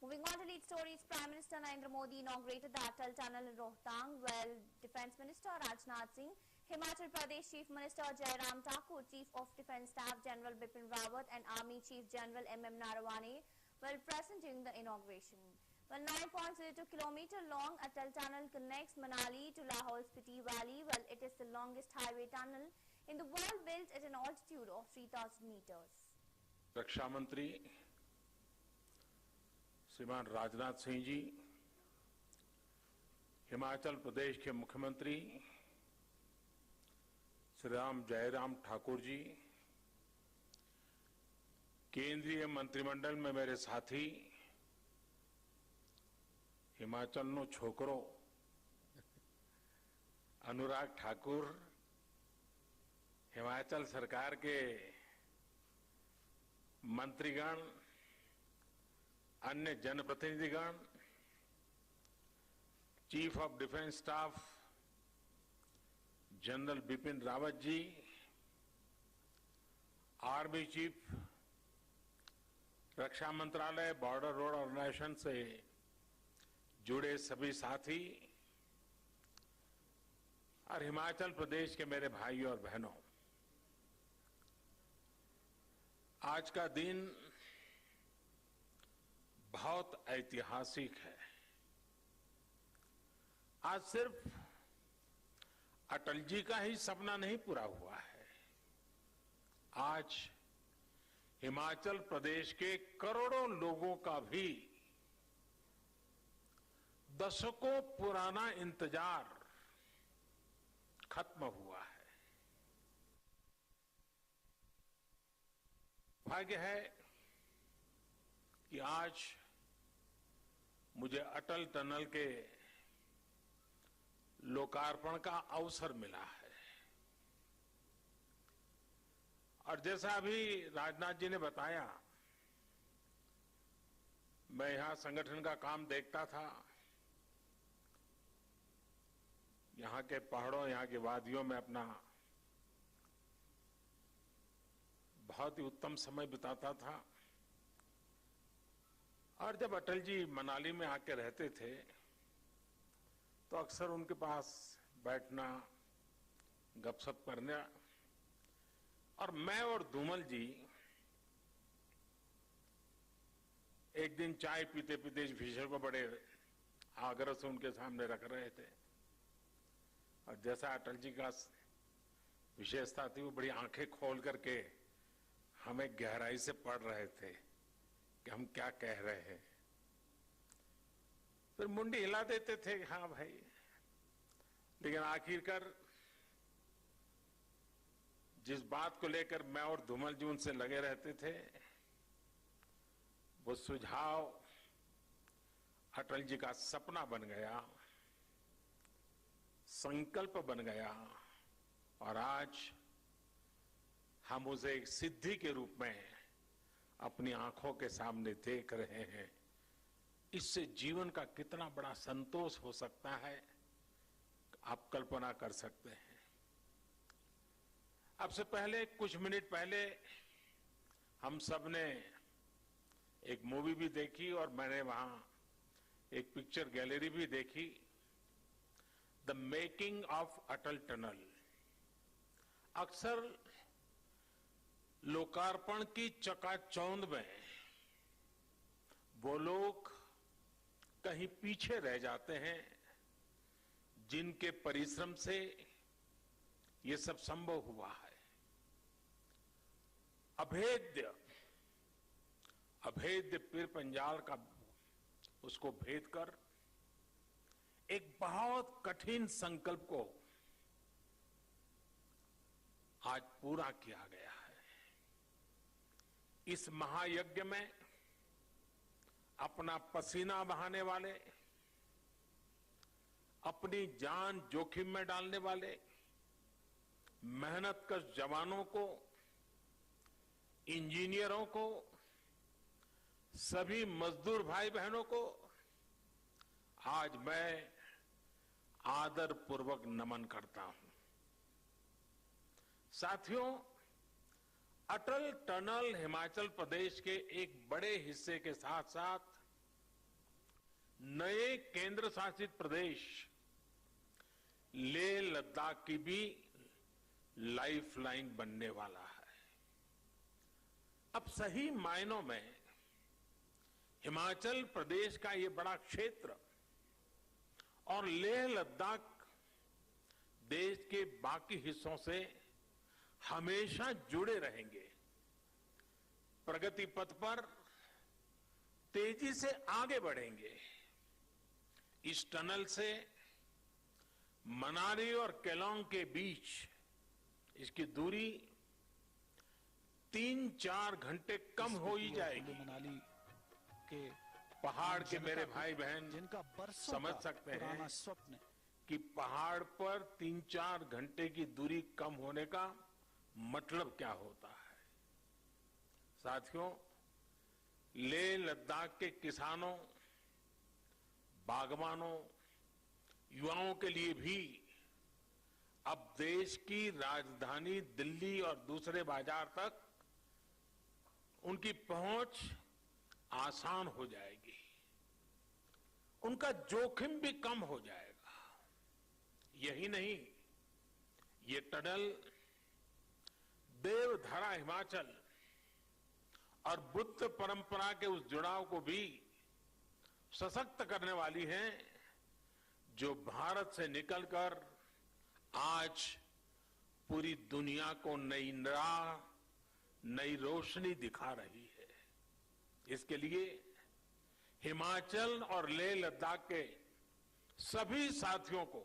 Moving on to lead stories, Prime Minister Narendra Modi inaugurated the Atal Tunnel in Rohtang, while Defence Minister Rajnath Singh, Himachal Pradesh Chief Minister Jairam Thakur, Chief of Defence Staff General Bipin Rawat and Army Chief General M.M. Narawane were present during the inauguration. Well, 9.02 km long Atal Tunnel connects Manali to Lahaul Spiti Valley. Well, it is the longest highway tunnel in the world, built at an altitude of 3,000 meters. रक्षा मंत्री श्रीमान राजनाथ सिंह जी, हिमाचल प्रदेश के मुख्यमंत्री श्री जयराम ठाकुर जी, केंद्रीय मंत्रिमंडल में मेरे साथी, Himachal no छोकरो अनुराग ठाकुर, हिमाचल सरकार के मंत्रीगण, अन्य जनप्रतिनिधिगण, chief of defence staff general Bipin Rawat ji, army chief, रक्षा मंत्रालय, बॉर्डर रोड ऑर्गेनाइजेशन से जुड़े सभी साथी और हिमाचल प्रदेश के मेरे भाइयों और बहनों, आज का दिन बहुत ऐतिहासिक है। आज सिर्फ अटल जी का ही सपना नहीं पूरा हुआ है, आज हिमाचल प्रदेश के करोड़ों लोगों का भी दशकों पुराना इंतजार खत्म हुआ है। भाग्य है कि आज मुझे अटल टनल के लोकार्पण का अवसर मिला है। और जैसा अभी राजनाथ जी ने बताया, मैं यहां संगठन का काम देखता था। यहां के पहाड़ों, यहां की वादियों में अपना बहुत ही उत्तम समय बिताता था। और जब अटल जी मनाली में आके रहते थे तो अक्सर उनके पास बैठना, गपशप करना, और मैं और धूमल जी एक दिन चाय पीते पीते इस विषय को बड़े आग्रह से उनके सामने रख रहे थे। और जैसा अटल जी का विशेषता थी, वो बड़ी आंखें खोल करके हमें गहराई से पढ़ रहे थे कि हम क्या कह रहे हैं। फिर मुंडी हिला देते थे, हाँ भाई, लेकिन आखिरकार जिस बात को लेकर मैं और धूमल जी उनसे लगे रहते थे, वो सुझाव अटल जी का सपना बन गया, संकल्प बन गया, और आज हम उसे एक सिद्धि के रूप में अपनी आंखों के सामने देख रहे हैं। इससे जीवन का कितना बड़ा संतोष हो सकता है, आप कल्पना कर सकते हैं। अब से पहले, कुछ मिनट पहले, हम सब ने एक मूवी भी देखी और मैंने वहां एक पिक्चर गैलरी भी देखी, the making of Atal tunnel. अक्सर लोकार्पण की चकाचौंध में वो लोग कहीं पीछे रह जाते हैं जिनके परिश्रम से ये सब संभव हुआ है। अभेद्य पीर पंजाल का उसको भेद कर एक बहुत कठिन संकल्प को आज पूरा किया गया है। इस महायज्ञ में अपना पसीना बहाने वाले, अपनी जान जोखिम में डालने वाले मेहनतकश जवानों को, इंजीनियरों को, सभी मजदूर भाई बहनों को आज मैं आदर पूर्वक नमन करता हूं। साथियों, अटल टनल हिमाचल प्रदेश के एक बड़े हिस्से के साथ साथ नए केंद्र शासित प्रदेश लेह लद्दाख की भी लाइफलाइन बनने वाला है। अब सही मायनों में हिमाचल प्रदेश का ये बड़ा क्षेत्र और लेह लद्दाख देश के बाकी हिस्सों से हमेशा जुड़े रहेंगे, प्रगति पथ पर तेजी से आगे बढ़ेंगे। इस टनल से मनाली और केलोंग के बीच इसकी दूरी 3-4 घंटे कम हो ही जाएगी। मनाली के पहाड़ के मेरे भाई बहन जिनका बरसों समझ का सकते हैं पुराना स्वप्न कि पहाड़ पर 3-4 घंटे की दूरी कम होने का मतलब क्या होता है। साथियों, लेह लद्दाख के किसानों, बागवानों, युवाओं के लिए भी अब देश की राजधानी दिल्ली और दूसरे बाजार तक उनकी पहुंच आसान हो जाएगी, उनका जोखिम भी कम हो जाएगा। यही नहीं, ये टनल देवधरा हिमाचल और बुद्ध परंपरा के उस जुड़ाव को भी सशक्त करने वाली है जो भारत से निकलकर आज पूरी दुनिया को नई राह, नई रोशनी दिखा रही है। इसके लिए हिमाचल और लेह लद्दाख के सभी साथियों को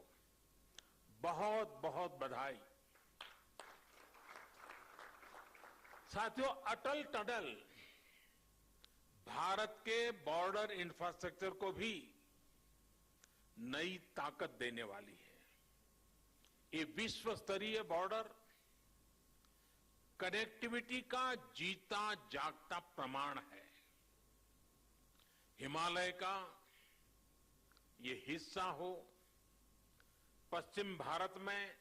बहुत बहुत बधाई। साथियों, अटल टनल भारत के बॉर्डर इंफ्रास्ट्रक्चर को भी नई ताकत देने वाली है। ये विश्व स्तरीय बॉर्डर कनेक्टिविटी का जीता जागता प्रमाण है। हिमालय का ये हिस्सा हो, पश्चिम भारत में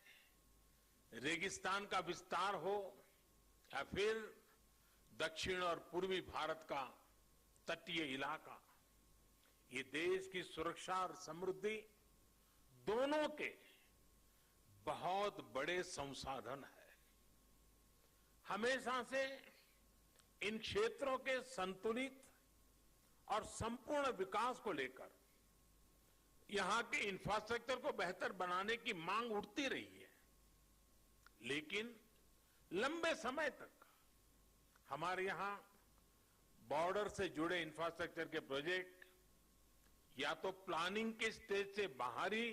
रेगिस्तान का विस्तार हो, या फिर दक्षिण और पूर्वी भारत का तटीय इलाका, ये देश की सुरक्षा और समृद्धि दोनों के बहुत बड़े संसाधन है। हमेशा से इन क्षेत्रों के संतुलित और संपूर्ण विकास को लेकर यहां के इंफ्रास्ट्रक्चर को बेहतर बनाने की मांग उठती रही है, लेकिन लंबे समय तक हमारे यहां बॉर्डर से जुड़े इंफ्रास्ट्रक्चर के प्रोजेक्ट या तो प्लानिंग के स्टेज से बाहर ही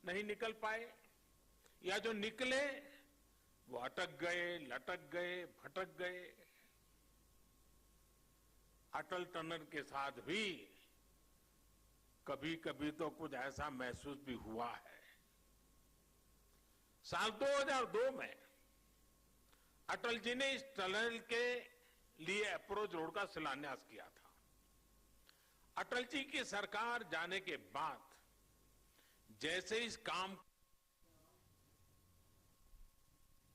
नहीं निकल पाए, या जो निकले वो अटक गए, लटक गए, भटक गए। अटल टनल के साथ भी कभी कभी तो कुछ ऐसा महसूस भी हुआ है। साल 2002 में अटल जी ने इस टनल के लिए अप्रोच रोड का शिलान्यास किया था। अटल जी की सरकार जाने के बाद जैसे इस काम